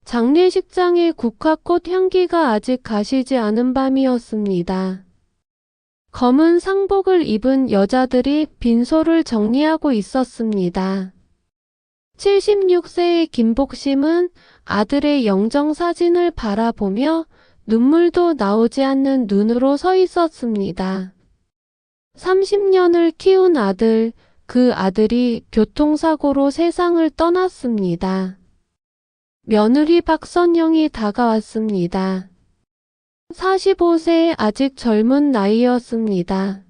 장례식장의 국화꽃 향기가 아직 가시지 않은 밤이었습니다. 검은 상복을 입은 여자들이 빈소를 정리하고 있었습니다. 76세의 김복심은 아들의 영정사진을 바라보며 눈물도 나오지 않는 눈으로 서 있었습니다. 30년을 키운 아들, 그 아들이 교통사고로 세상을 떠났습니다. 며느리 박선영이 다가왔습니다. 45세의 아직 젊은 나이였습니다.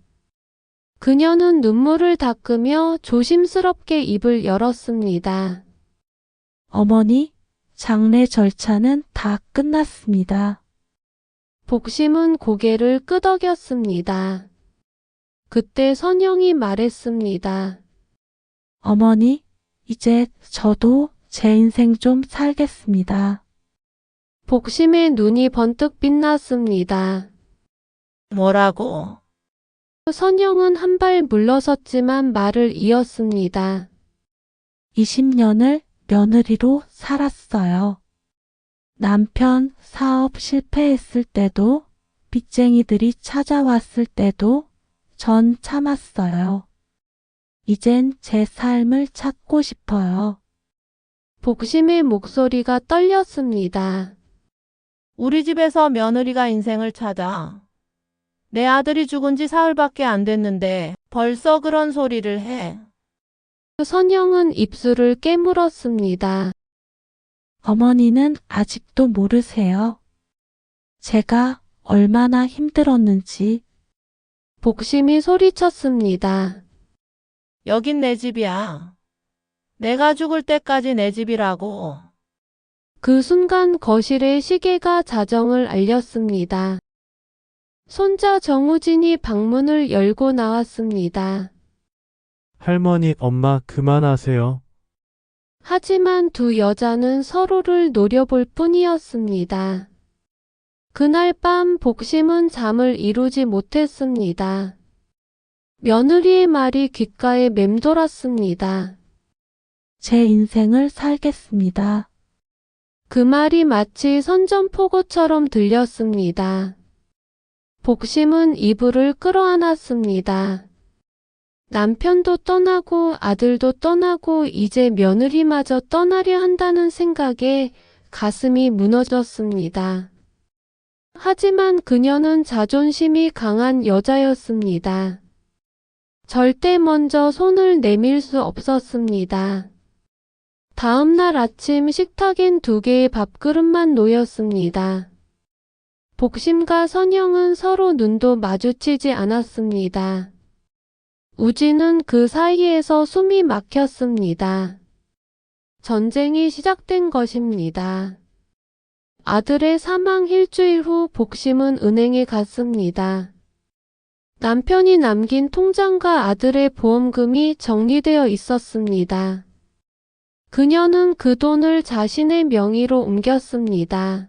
그녀는 눈물을 닦으며 조심스럽게 입을 열었습니다. 어머니, 장례 절차는 다 끝났습니다. 복심은 고개를 끄덕였습니다. 그때 선영이 말했습니다. 어머니, 이제 저도 제 인생 좀 살겠습니다. 복심의 눈이 번뜩 빛났습니다. 뭐라고? 선영은 한 발 물러섰지만 말을 이었습니다. 20년을 며느리로 살았어요. 남편 사업 실패했을 때도, 빚쟁이들이 찾아왔을 때도 전 참았어요. 이젠 제 삶을 찾고 싶어요. 복심의 목소리가 떨렸습니다. 우리 집에서 며느리가 인생을 찾아. 내 아들이 죽은 지 사흘밖에 안 됐는데 벌써 그런 소리를 해. 선영은 입술을 깨물었습니다. 어머니는 아직도 모르세요. 제가 얼마나 힘들었는지. 복심이 소리쳤습니다. 여긴 내 집이야. 내가 죽을 때까지 내 집이라고. 그 순간 거실에 시계가 자정을 알렸습니다. 손자 정우진이 방문을 열고 나왔습니다. 할머니, 엄마, 그만하세요. 하지만 두 여자는 서로를 노려볼 뿐이었습니다. 그날 밤 복심은 잠을 이루지 못했습니다. 며느리의 말이 귓가에 맴돌았습니다. 제 인생을 살겠습니다. 그 말이 마치 선전포고처럼 들렸습니다. 복심은 이불을 끌어안았습니다. 남편도 떠나고 아들도 떠나고 이제 며느리마저 떠나려 한다는 생각에 가슴이 무너졌습니다. 하지만 그녀는 자존심이 강한 여자였습니다. 절대 먼저 손을 내밀 수 없었습니다. 다음 날 아침 식탁엔 2개의 밥그릇만 놓였습니다. 복심과 선영은 서로 눈도 마주치지 않았습니다. 우진은 그 사이에서 숨이 막혔습니다. 전쟁이 시작된 것입니다. 아들의 사망 일주일 후 복심은 은행에 갔습니다. 남편이 남긴 통장과 아들의 보험금이 정리되어 있었습니다. 그녀는 그 돈을 자신의 명의로 옮겼습니다.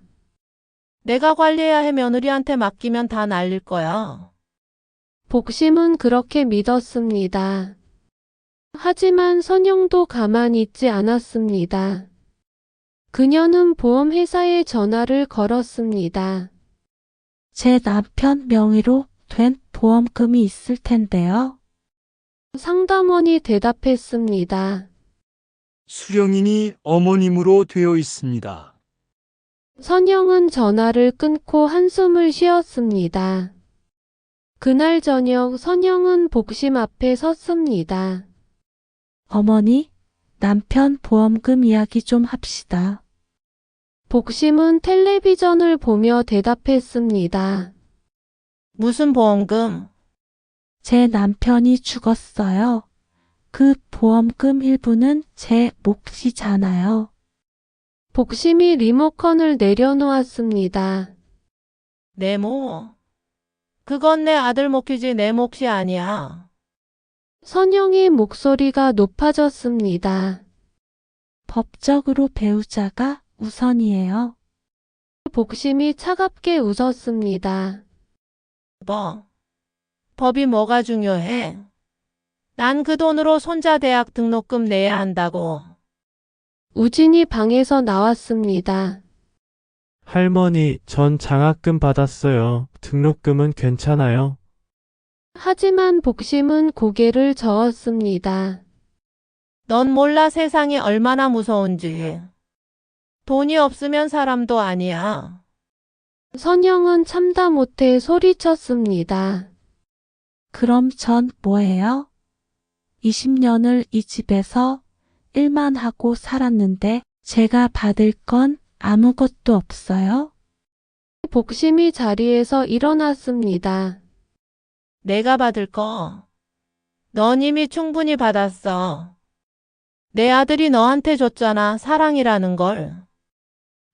내가 관리해야 해. 며느리한테 맡기면 다 날릴 거야. 복심은 그렇게 믿었습니다. 하지만 선영도 가만히 있지 않았습니다. 그녀는 보험회사에 전화를 걸었습니다. 제 남편 명의로 된 보험금이 있을 텐데요. 상담원이 대답했습니다. 수령인이 어머님으로 되어 있습니다. 선영은 전화를 끊고 한숨을 쉬었습니다. 그날 저녁 선영은 복심 앞에 섰습니다. 어머니, 남편 보험금 이야기 좀 합시다. 복심은 텔레비전을 보며 대답했습니다. 무슨 보험금? 제 남편이 죽었어요. 그 보험금 일부는 제 몫이잖아요. 복심이 리모컨을 내려놓았습니다. 내 모. 그건 내 아들 몫이지 내 몫이 아니야. 선영의 목소리가 높아졌습니다. 법적으로 배우자가 우선이에요. 복심이 차갑게 웃었습니다. 뭐? 법이 뭐가 중요해? 난 그 돈으로 손자 대학 등록금 내야 한다고. 우진이 방에서 나왔습니다. 할머니, 전 장학금 받았어요. 등록금은 괜찮아요? 하지만 복심은 고개를 저었습니다. 넌 몰라 세상이 얼마나 무서운지. 돈이 없으면 사람도 아니야. 선영은 참다 못해 소리쳤습니다. 그럼 전 뭐예요? 20년을 이 집에서 일만 하고 살았는데 제가 받을 건 아무것도 없어요? 복심이 자리에서 일어났습니다. 내가 받을 거. 넌 이미 충분히 받았어. 내 아들이 너한테 줬잖아, 사랑이라는 걸.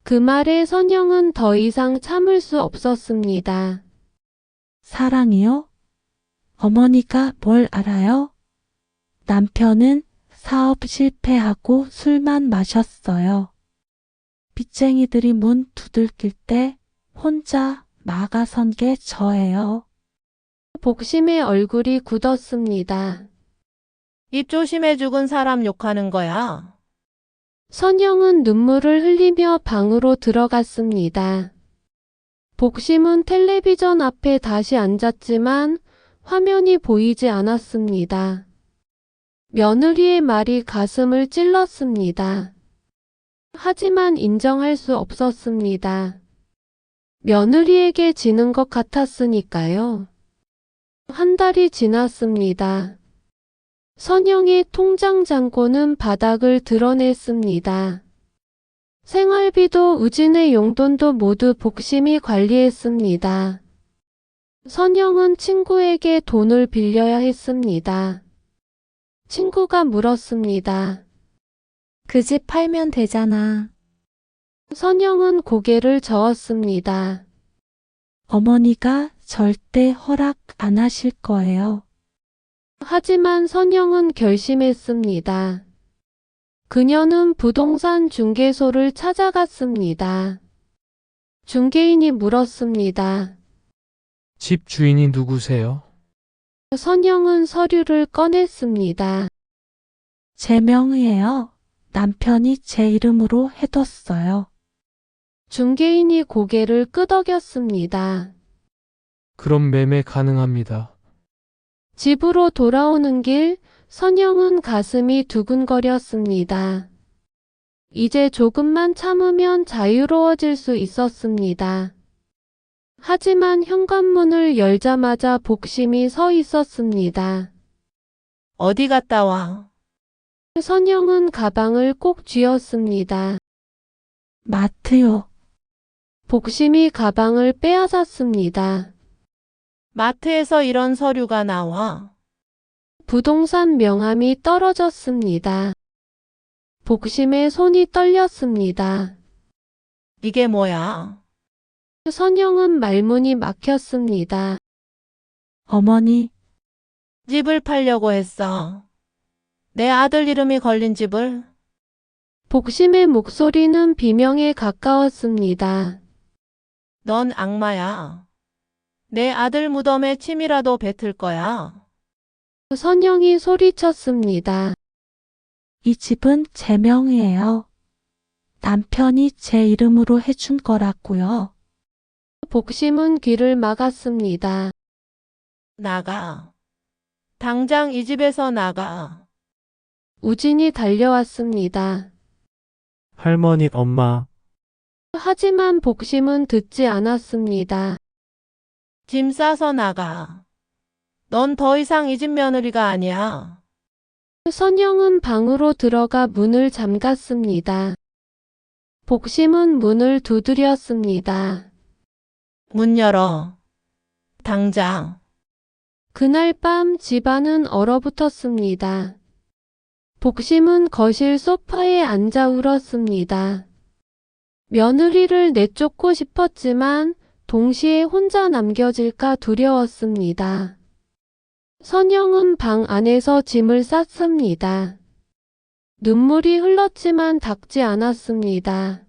그 말에 선영은 더 이상 참을 수 없었습니다. 사랑이요? 어머니가 뭘 알아요? 남편은 사업 실패하고 술만 마셨어요. 빚쟁이들이 문 두들길 때 혼자 막아선 게 저예요. 복심의 얼굴이 굳었습니다. 입 조심해 죽은 사람 욕하는 거야. 선영은 눈물을 흘리며 방으로 들어갔습니다. 복심은 텔레비전 앞에 다시 앉았지만 화면이 보이지 않았습니다. 며느리의 말이 가슴을 찔렀습니다. 하지만 인정할 수 없었습니다. 며느리에게 지는 것 같았으니까요. 한 달이 지났습니다. 선영의 통장 잔고는 바닥을 드러냈습니다. 생활비도 우진의 용돈도 모두 복심이 관리했습니다. 선영은 친구에게 돈을 빌려야 했습니다. 친구가 물었습니다. 그 집 팔면 되잖아. 선영은 고개를 저었습니다. 어머니가 절대 허락 안 하실 거예요. 하지만 선영은 결심했습니다. 그녀는 부동산 중개소를 찾아갔습니다. 중개인이 물었습니다. 집 주인이 누구세요? 선영은 서류를 꺼냈습니다. 제 명의예요. 남편이 제 이름으로 해뒀어요. 중개인이 고개를 끄덕였습니다. 그럼 매매 가능합니다. 집으로 돌아오는 길, 선영은 가슴이 두근거렸습니다. 이제 조금만 참으면 자유로워질 수 있었습니다. 하지만 현관문을 열자마자 복심이 서 있었습니다. 어디 갔다 와? 선영은 가방을 꼭 쥐었습니다. 마트요. 복심이 가방을 빼앗았습니다. 마트에서 이런 서류가 나와. 부동산 명함이 떨어졌습니다. 복심의 손이 떨렸습니다. 이게 뭐야? 선영은 말문이 막혔습니다. 어머니, 집을 팔려고 했어. 내 아들 이름이 걸린 집을? 복심의 목소리는 비명에 가까웠습니다. 넌 악마야. 내 아들 무덤에 침이라도 뱉을 거야. 선영이 소리쳤습니다. 이 집은 제 명의예요. 남편이 제 이름으로 해준 거라고요. 복심은 귀를 막았습니다. 나가. 당장 이 집에서 나가. 우진이 달려왔습니다. 할머니, 엄마, 하지만 복심은 듣지 않았습니다. 짐 싸서 나가. 넌 더 이상 이 집 며느리가 아니야. 선영은 방으로 들어가 문을 잠갔습니다. 복심은 문을 두드렸습니다. 문 열어. 당장. 그날 밤 집안은 얼어붙었습니다. 복심은 거실 소파에 앉아 울었습니다. 며느리를 내쫓고 싶었지만 동시에 혼자 남겨질까 두려웠습니다. 선영은 방 안에서 짐을 쌌습니다. 눈물이 흘렀지만 닦지 않았습니다.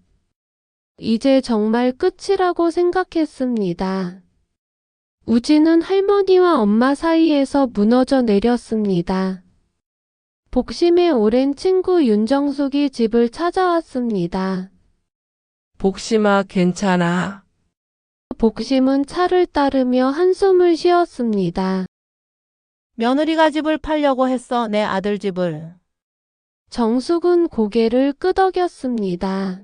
이제 정말 끝이라고 생각했습니다. 우진은 할머니와 엄마 사이에서 무너져 내렸습니다. 복심의 오랜 친구 윤정숙이 집을 찾아왔습니다. 복심아, 괜찮아? 복심은 차를 따르며 한숨을 쉬었습니다. 며느리가 집을 팔려고 했어, 내 아들 집을. 정숙은 고개를 끄덕였습니다.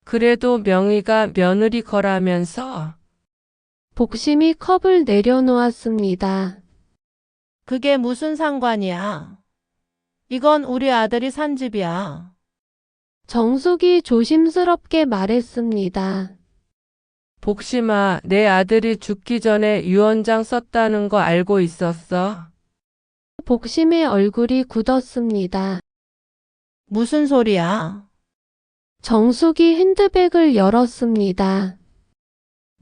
그래도 명의가 며느리 거라면서? 복심이 컵을 내려놓았습니다. 그게 무슨 상관이야? 이건 우리 아들이 산 집이야. 정숙이 조심스럽게 말했습니다. 복심아, 내 아들이 죽기 전에 유언장 썼다는 거 알고 있었어? 복심의 얼굴이 굳었습니다. 무슨 소리야? 정숙이 핸드백을 열었습니다.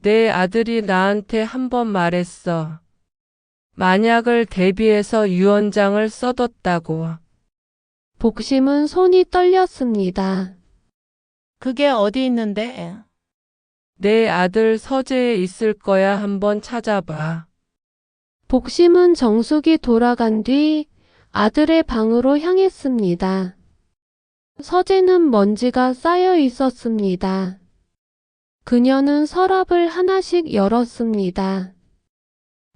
내 아들이 나한테 한 번 말했어. 만약을 대비해서 유언장을 써뒀다고. 복심은 손이 떨렸습니다. 그게 어디 있는데? 내 아들 서재에 있을 거야. 한번 찾아봐. 복심은 정숙이 돌아간 뒤 아들의 방으로 향했습니다. 서재는 먼지가 쌓여 있었습니다. 그녀는 서랍을 하나씩 열었습니다.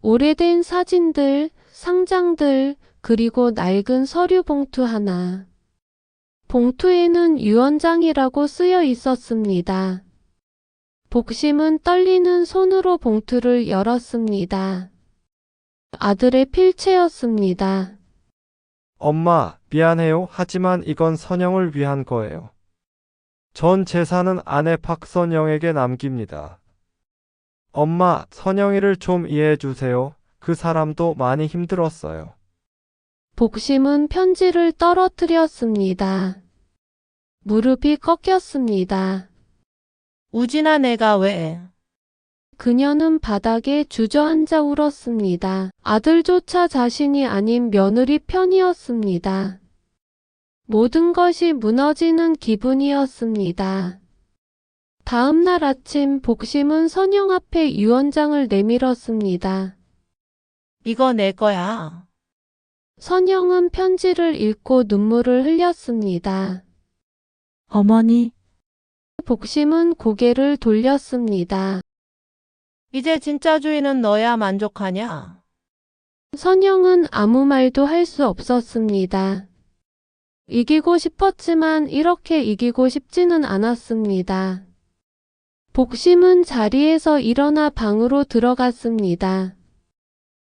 오래된 사진들, 상장들, 그리고 낡은 서류 봉투 하나. 봉투에는 유언장이라고 쓰여 있었습니다. 복심은 떨리는 손으로 봉투를 열었습니다. 아들의 필체였습니다. 엄마, 미안해요. 하지만 이건 선영을 위한 거예요. 전 재산은 아내 박선영에게 남깁니다. 엄마, 선영이를 좀 이해해 주세요. 그 사람도 많이 힘들었어요. 복심은 편지를 떨어뜨렸습니다. 무릎이 꺾였습니다. 우진아, 내가 왜? 그녀는 바닥에 주저앉아 울었습니다. 아들조차 자신이 아닌 며느리 편이었습니다. 모든 것이 무너지는 기분이었습니다. 다음 날 아침 복심은 선영 앞에 유언장을 내밀었습니다. 이거 내 거야. 선영은 편지를 읽고 눈물을 흘렸습니다. 어머니, 복심은 고개를 돌렸습니다. 이제 진짜 주인은 너야. 만족하냐? 선영은 아무 말도 할 수 없었습니다. 이기고 싶었지만 이렇게 이기고 싶지는 않았습니다. 복심은 자리에서 일어나 방으로 들어갔습니다.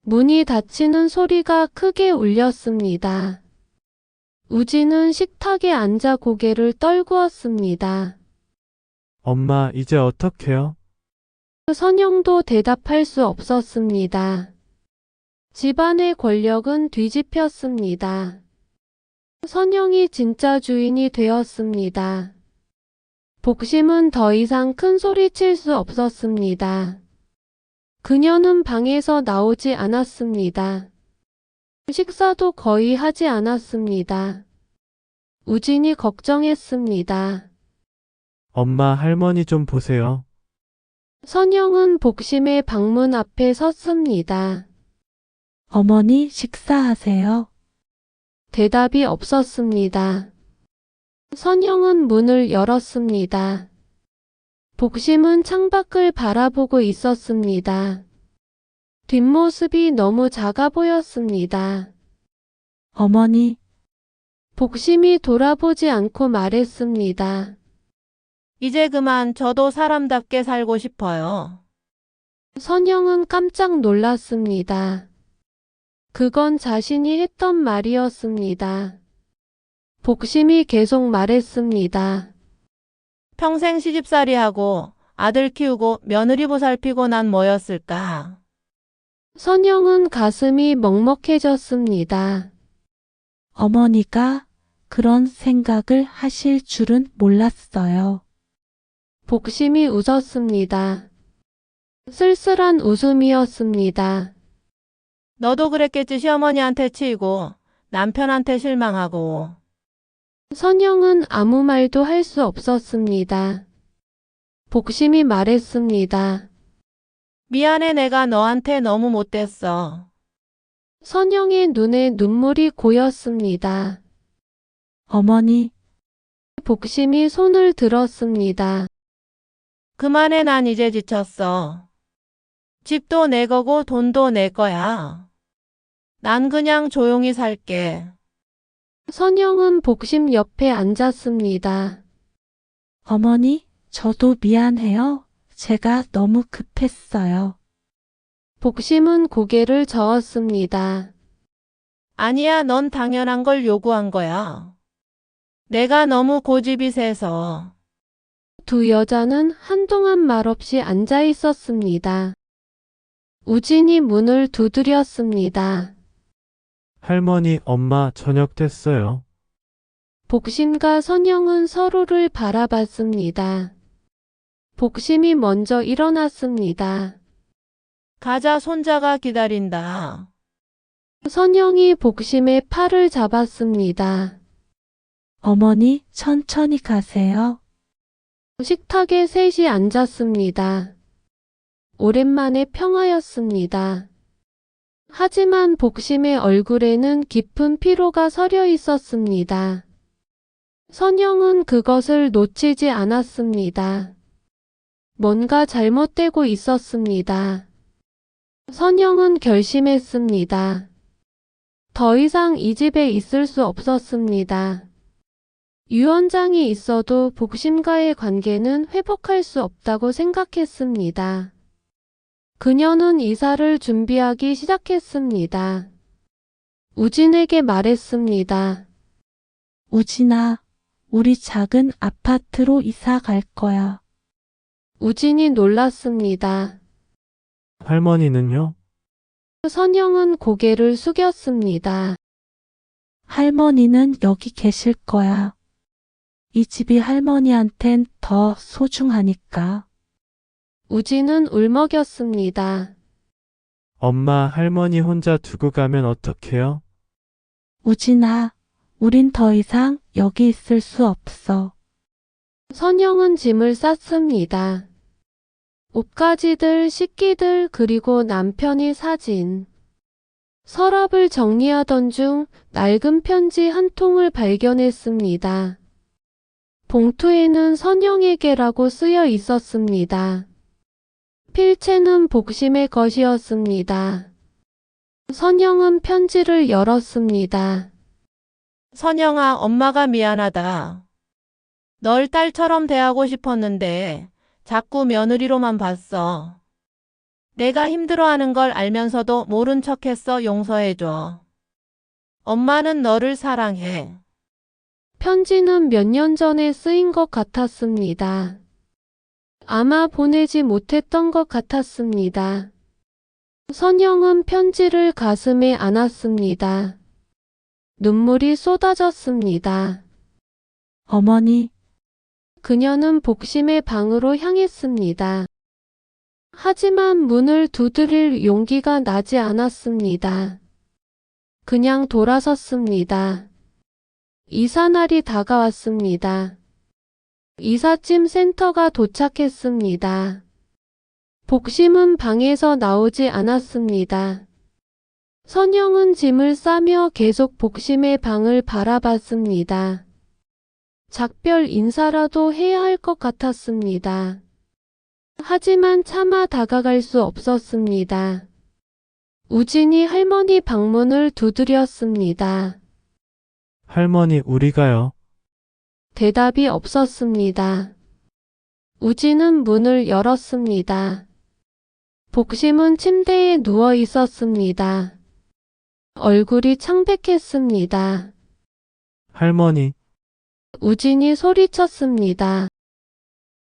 문이 닫히는 소리가 크게 울렸습니다. 우진은 식탁에 앉아 고개를 떨구었습니다. 엄마, 이제 어떡해요? 선영도 대답할 수 없었습니다. 집안의 권력은 뒤집혔습니다. 선영이 진짜 주인이 되었습니다. 복심은 더 이상 큰 소리 칠 수 없었습니다. 그녀는 방에서 나오지 않았습니다. 식사도 거의 하지 않았습니다. 우진이 걱정했습니다. 엄마, 할머니 좀 보세요. 선영은 복심의 방문 앞에 섰습니다. 어머니 식사하세요. 대답이 없었습니다. 선영은 문을 열었습니다. 복심은 창밖을 바라보고 있었습니다. 뒷모습이 너무 작아 보였습니다. 어머니, 복심이 돌아보지 않고 말했습니다. 이제 그만. 저도 사람답게 살고 싶어요. 선영은 깜짝 놀랐습니다. 그건 자신이 했던 말이었습니다. 복심이 계속 말했습니다. 평생 시집살이하고 아들 키우고 며느리 보살피고 난 뭐였을까? 선영은 가슴이 먹먹해졌습니다. 어머니가 그런 생각을 하실 줄은 몰랐어요. 복심이 웃었습니다. 쓸쓸한 웃음이었습니다. 너도 그랬겠지. 시어머니한테 치이고 남편한테 실망하고. 선영은 아무 말도 할 수 없었습니다. 복심이 말했습니다. 미안해. 내가 너한테 너무 못됐어. 선영의 눈에 눈물이 고였습니다. 어머니, 복심이 손을 들었습니다. 그만해, 난 이제 지쳤어. 집도 내 거고 돈도 내 거야. 난 그냥 조용히 살게. 선영은 복심 옆에 앉았습니다. 어머니, 저도 미안해요. 제가 너무 급했어요. 복심은 고개를 저었습니다. 아니야, 넌 당연한 걸 요구한 거야. 내가 너무 고집이 세서. 두 여자는 한동안 말없이 앉아 있었습니다. 우진이 문을 두드렸습니다. 할머니, 엄마, 저녁 됐어요. 복심과 선영은 서로를 바라봤습니다. 복심이 먼저 일어났습니다. 가자, 손자가 기다린다. 선영이 복심의 팔을 잡았습니다. 어머니, 천천히 가세요. 식탁에 셋이 앉았습니다. 오랜만에 평화였습니다. 하지만 복심의 얼굴에는 깊은 피로가 서려 있었습니다. 선영은 그것을 놓치지 않았습니다. 뭔가 잘못되고 있었습니다. 선영은 결심했습니다. 더 이상 이 집에 있을 수 없었습니다. 유언장이 있어도 복심과의 관계는 회복할 수 없다고 생각했습니다. 그녀는 이사를 준비하기 시작했습니다. 우진에게 말했습니다. 우진아, 우리 작은 아파트로 이사 갈 거야. 우진이 놀랐습니다. 할머니는요? 선영은 고개를 숙였습니다. 할머니는 여기 계실 거야. 이 집이 할머니한텐 더 소중하니까. 우진은 울먹였습니다. 엄마, 할머니 혼자 두고 가면 어떡해요? 우진아, 우린 더 이상 여기 있을 수 없어. 선영은 짐을 쌌습니다. 옷가지들, 식기들, 그리고 남편의 사진. 서랍을 정리하던 중 낡은 편지 한 통을 발견했습니다. 봉투에는 선영에게라고 쓰여 있었습니다. 필체는 복심의 것이었습니다. 선영은 편지를 열었습니다. 선영아, 엄마가 미안하다. 널 딸처럼 대하고 싶었는데 자꾸 며느리로만 봤어. 내가 힘들어하는 걸 알면서도 모른 척했어. 용서해줘. 엄마는 너를 사랑해. 편지는 몇 년 전에 쓰인 것 같았습니다. 아마 보내지 못했던 것 같았습니다. 선영은 편지를 가슴에 안았습니다. 눈물이 쏟아졌습니다. 어머니, 그녀는 복심의 방으로 향했습니다. 하지만 문을 두드릴 용기가 나지 않았습니다. 그냥 돌아섰습니다. 이사날이 다가왔습니다. 이삿짐 센터가 도착했습니다. 복심은 방에서 나오지 않았습니다. 선영은 짐을 싸며 계속 복심의 방을 바라봤습니다. 작별 인사라도 해야 할 것 같았습니다. 하지만 차마 다가갈 수 없었습니다. 우진이 할머니 방문을 두드렸습니다. 할머니, 우리가요. 대답이 없었습니다. 우진은 문을 열었습니다. 복심은 침대에 누워 있었습니다. 얼굴이 창백했습니다. 할머니, 우진이 소리쳤습니다.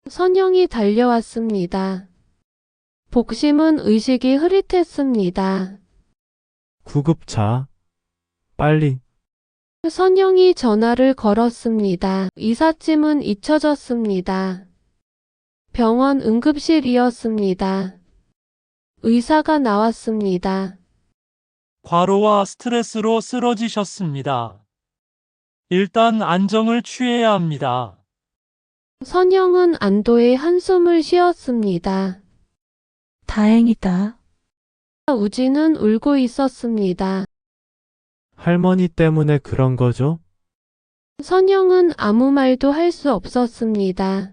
선영이 달려왔습니다. 복심은 의식이 흐릿했습니다. 구급차. 빨리. 선영이 전화를 걸었습니다. 이삿짐은 잊혀졌습니다. 병원 응급실이었습니다. 의사가 나왔습니다. 과로와 스트레스로 쓰러지셨습니다. 일단 안정을 취해야 합니다. 선영은 안도의 한숨을 쉬었습니다. 다행이다. 우진은 울고 있었습니다. 할머니 때문에 그런 거죠? 선영은 아무 말도 할 수 없었습니다.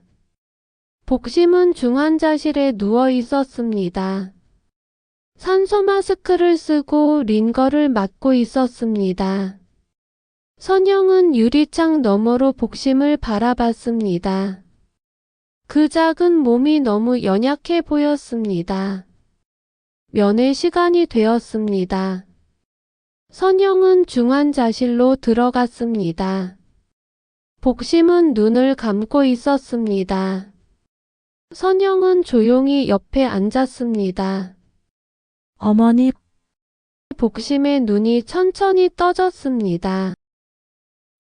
복심은 중환자실에 누워 있었습니다. 산소 마스크를 쓰고 링거를 맞고 있었습니다. 선영은 유리창 너머로 복심을 바라봤습니다. 그 작은 몸이 너무 연약해 보였습니다. 면회 시간이 되었습니다. 선영은 중환자실로 들어갔습니다. 복심은 눈을 감고 있었습니다. 선영은 조용히 옆에 앉았습니다. 어머니, 복심의 눈이 천천히 떠졌습니다.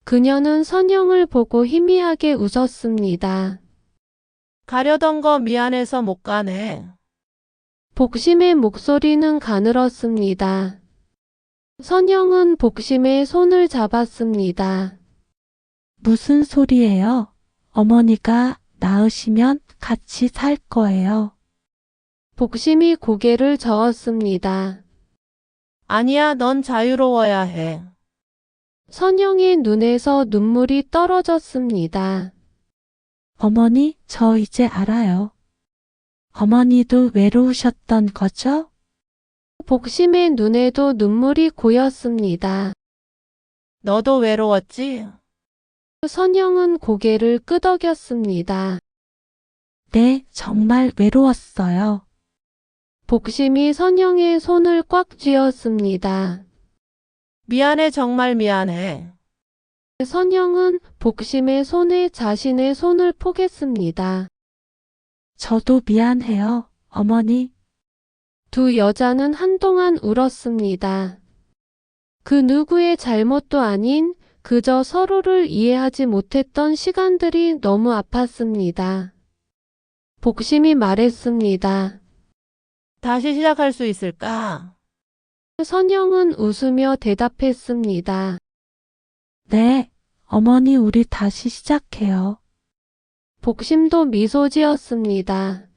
그녀는 선영을 보고 희미하게 웃었습니다. 가려던 거 미안해서 못 가네. 복심의 목소리는 가늘었습니다. 선영은 복심의 손을 잡았습니다. 무슨 소리예요? 어머니가 나으시면 같이 살 거예요. 복심이 고개를 저었습니다. 아니야, 넌 자유로워야 해. 선영의 눈에서 눈물이 떨어졌습니다. 어머니, 저 이제 알아요. 어머니도 외로우셨던 거죠? 복심의 눈에도 눈물이 고였습니다. 너도 외로웠지? 선영은 고개를 끄덕였습니다. 네, 정말 외로웠어요. 복심이 선영의 손을 꽉 쥐었습니다. 미안해, 정말 미안해. 선영은 복심의 손에 자신의 손을 포겠습니다. 저도 미안해요, 어머니. 두 여자는 한동안 울었습니다. 그 누구의 잘못도 아닌 그저 서로를 이해하지 못했던 시간들이 너무 아팠습니다. 복심이 말했습니다. 다시 시작할 수 있을까? 선영은 웃으며 대답했습니다. 네, 어머니 우리 다시 시작해요. 복심도 미소 지었습니다.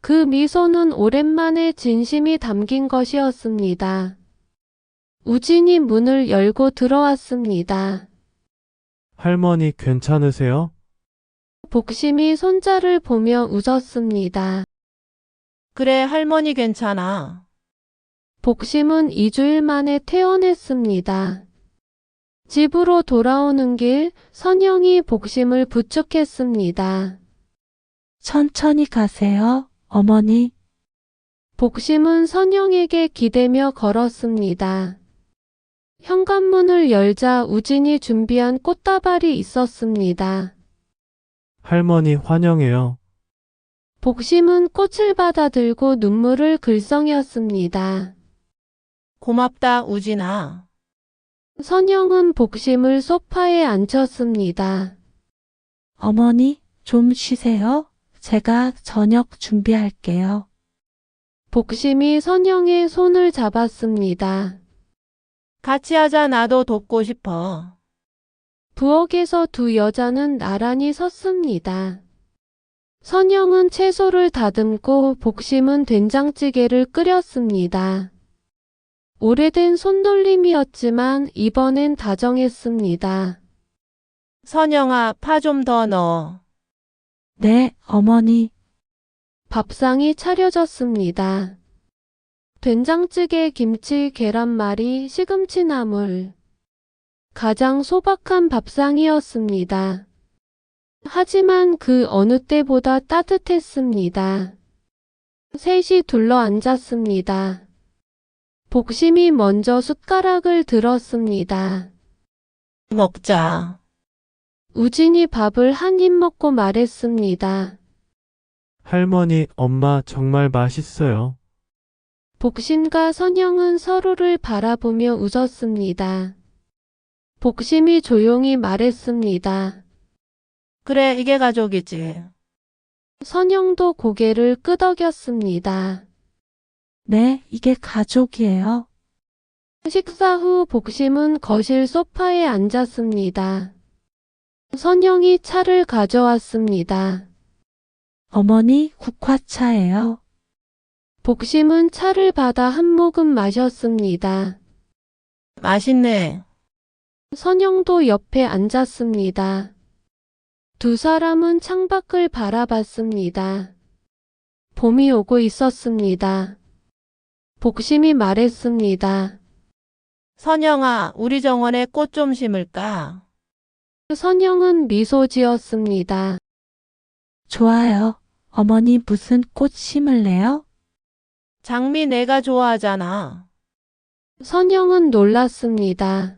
그 미소는 오랜만에 진심이 담긴 것이었습니다. 우진이 문을 열고 들어왔습니다. 할머니 괜찮으세요? 복심이 손자를 보며 웃었습니다. 그래, 할머니 괜찮아. 복심은 2주일 만에 퇴원했습니다. 집으로 돌아오는 길 선영이 복심을 부축했습니다. 천천히 가세요, 어머니. 복심은 선영에게 기대며 걸었습니다. 현관문을 열자 우진이 준비한 꽃다발이 있었습니다. 할머니 환영해요. 복심은 꽃을 받아들고 눈물을 글썽였습니다. 고맙다, 우진아. 선영은 복심을 소파에 앉혔습니다. 어머니, 좀 쉬세요. 제가 저녁 준비할게요. 복심이 선영의 손을 잡았습니다. 같이 하자, 나도 돕고 싶어. 부엌에서 두 여자는 나란히 섰습니다. 선영은 채소를 다듬고 복심은 된장찌개를 끓였습니다. 오래된 손놀림이었지만 이번엔 다정했습니다. 선영아, 파 좀 더 넣어. 네, 어머니. 밥상이 차려졌습니다. 된장찌개, 김치, 계란말이, 시금치 나물. 가장 소박한 밥상이었습니다. 하지만 그 어느 때보다 따뜻했습니다. 셋이 둘러 앉았습니다. 복심이 먼저 숟가락을 들었습니다. 먹자. 우진이 밥을 한 입 먹고 말했습니다. 할머니, 엄마 정말 맛있어요. 복심과 선영은 서로를 바라보며 웃었습니다. 복심이 조용히 말했습니다. 그래, 이게 가족이지. 선영도 고개를 끄덕였습니다. 네, 이게 가족이에요. 식사 후 복심은 거실 소파에 앉았습니다. 선영이 차를 가져왔습니다. 어머니, 국화차예요. 복심은 차를 받아 한 모금 마셨습니다. 맛있네. 선영도 옆에 앉았습니다. 두 사람은 창밖을 바라봤습니다. 봄이 오고 있었습니다. 복심이 말했습니다. 선영아, 우리 정원에 꽃 좀 심을까? 선영은 미소 지었습니다. 좋아요. 어머니 무슨 꽃 심을래요? 장미 내가 좋아하잖아. 선영은 놀랐습니다.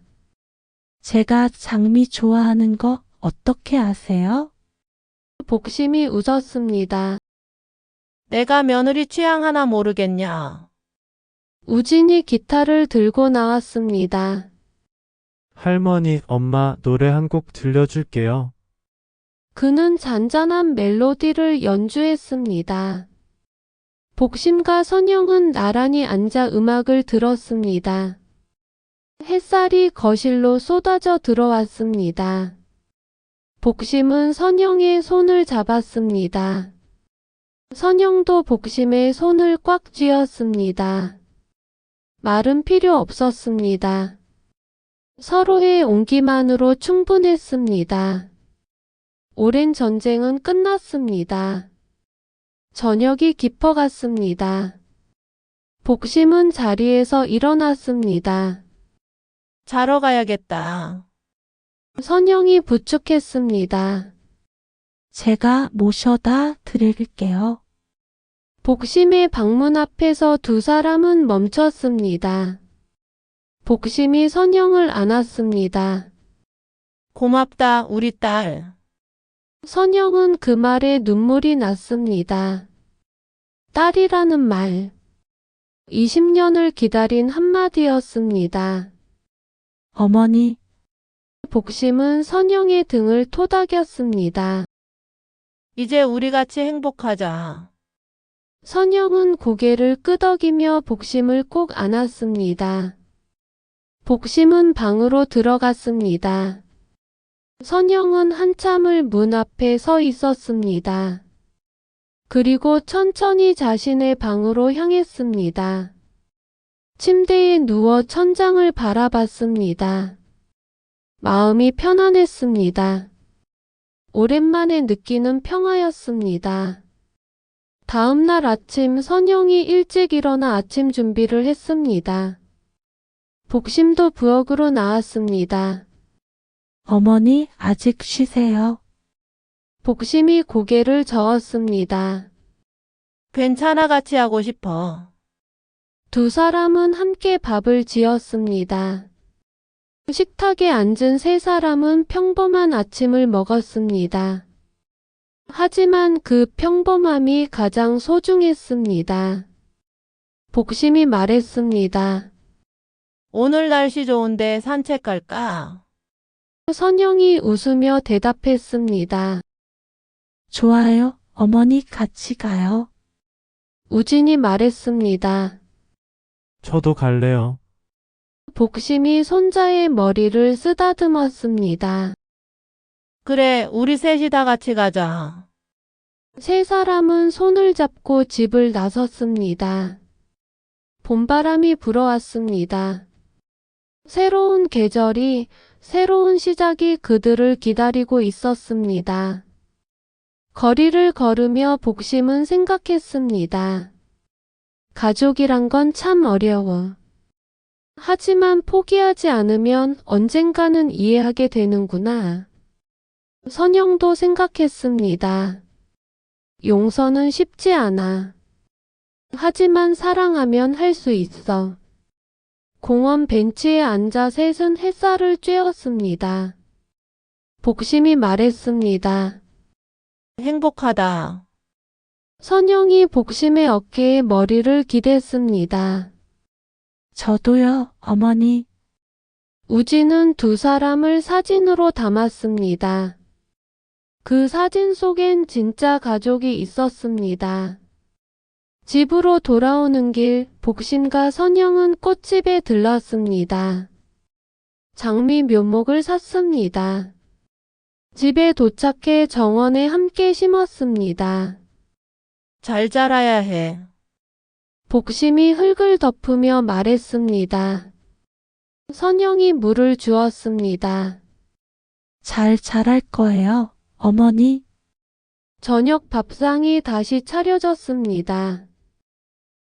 제가 장미 좋아하는 거 어떻게 아세요? 복심이 웃었습니다. 내가 며느리 취향 하나 모르겠냐? 우진이 기타를 들고 나왔습니다. 할머니, 엄마 노래 한 곡 들려줄게요. 그는 잔잔한 멜로디를 연주했습니다. 복심과 선영은 나란히 앉아 음악을 들었습니다. 햇살이 거실로 쏟아져 들어왔습니다. 복심은 선영의 손을 잡았습니다. 선영도 복심의 손을 꽉 쥐었습니다. 말은 필요 없었습니다. 서로의 온기만으로 충분했습니다. 오랜 전쟁은 끝났습니다. 저녁이 깊어갔습니다. 복심은 자리에서 일어났습니다. 자러 가야겠다. 선영이 부축했습니다. 제가 모셔다 드릴게요. 복심의 방문 앞에서 두 사람은 멈췄습니다. 복심이 선영을 안았습니다. 고맙다, 우리 딸. 선영은 그 말에 눈물이 났습니다. 딸이라는 말. 20년을 기다린 한마디였습니다. 어머니, 복심은 선영의 등을 토닥였습니다. 이제 우리 같이 행복하자. 선영은 고개를 끄덕이며 복심을 꼭 안았습니다. 복심은 방으로 들어갔습니다. 선영은 한참을 문 앞에 서 있었습니다. 그리고 천천히 자신의 방으로 향했습니다. 침대에 누워 천장을 바라봤습니다. 마음이 편안했습니다. 오랜만에 느끼는 평화였습니다. 다음 날 아침 선영이 일찍 일어나 아침 준비를 했습니다. 복심도 부엌으로 나왔습니다. 어머니 아직 쉬세요. 복심이 고개를 저었습니다. 괜찮아, 같이 하고 싶어. 두 사람은 함께 밥을 지었습니다. 식탁에 앉은 세 사람은 평범한 아침을 먹었습니다. 하지만 그 평범함이 가장 소중했습니다. 복심이 말했습니다. 오늘 날씨 좋은데 산책 갈까? 선영이 웃으며 대답했습니다. 좋아요. 어머니 같이 가요. 우진이 말했습니다. 저도 갈래요. 복심이 손자의 머리를 쓰다듬었습니다. 그래, 우리 셋이 다 같이 가자. 세 사람은 손을 잡고 집을 나섰습니다. 봄바람이 불어왔습니다. 새로운 계절이, 새로운 시작이 그들을 기다리고 있었습니다. 거리를 걸으며 복심은 생각했습니다. 가족이란 건 참 어려워. 하지만 포기하지 않으면 언젠가는 이해하게 되는구나. 선영도 생각했습니다. 용서는 쉽지 않아. 하지만 사랑하면 할 수 있어. 공원 벤치에 앉아 셋은 햇살을 쬐었습니다. 복심이 말했습니다. 행복하다. 선영이 복심의 어깨에 머리를 기댔습니다. 저도요, 어머니. 우진은 두 사람을 사진으로 담았습니다. 그 사진 속엔 진짜 가족이 있었습니다. 집으로 돌아오는 길, 복심과 선영은 꽃집에 들렀습니다. 장미 묘목을 샀습니다. 집에 도착해 정원에 함께 심었습니다. 잘 자라야 해. 복심이 흙을 덮으며 말했습니다. 선영이 물을 주었습니다. 잘 자랄 거예요, 어머니. 저녁 밥상이 다시 차려졌습니다.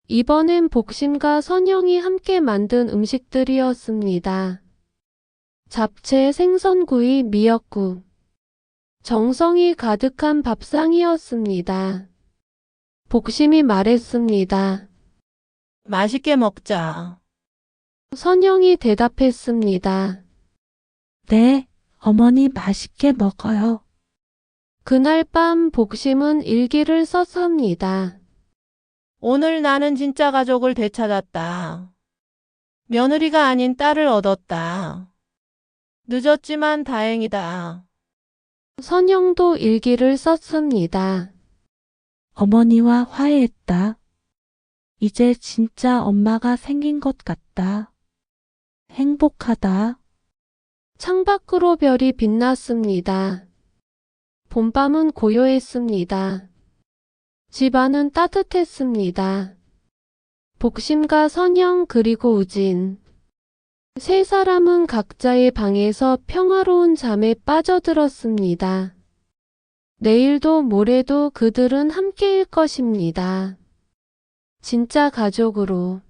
이번엔 복심과 선영이 함께 만든 음식들이었습니다. 잡채, 생선구이, 미역국. 정성이 가득한 밥상이었습니다. 복심이 말했습니다. 맛있게 먹자. 선영이 대답했습니다. 네, 어머니 맛있게 먹어요. 그날 밤 복심은 일기를 썼습니다. 오늘 나는 진짜 가족을 되찾았다. 며느리가 아닌 딸을 얻었다. 늦었지만 다행이다. 선영도 일기를 썼습니다. 어머니와 화해했다. 이제 진짜 엄마가 생긴 것 같다. 행복하다. 창밖으로 별이 빛났습니다. 봄밤은 고요했습니다. 집안은 따뜻했습니다. 복심과 선영 그리고 우진. 세 사람은 각자의 방에서 평화로운 잠에 빠져들었습니다. 내일도 모레도 그들은 함께일 것입니다. 진짜 가족으로.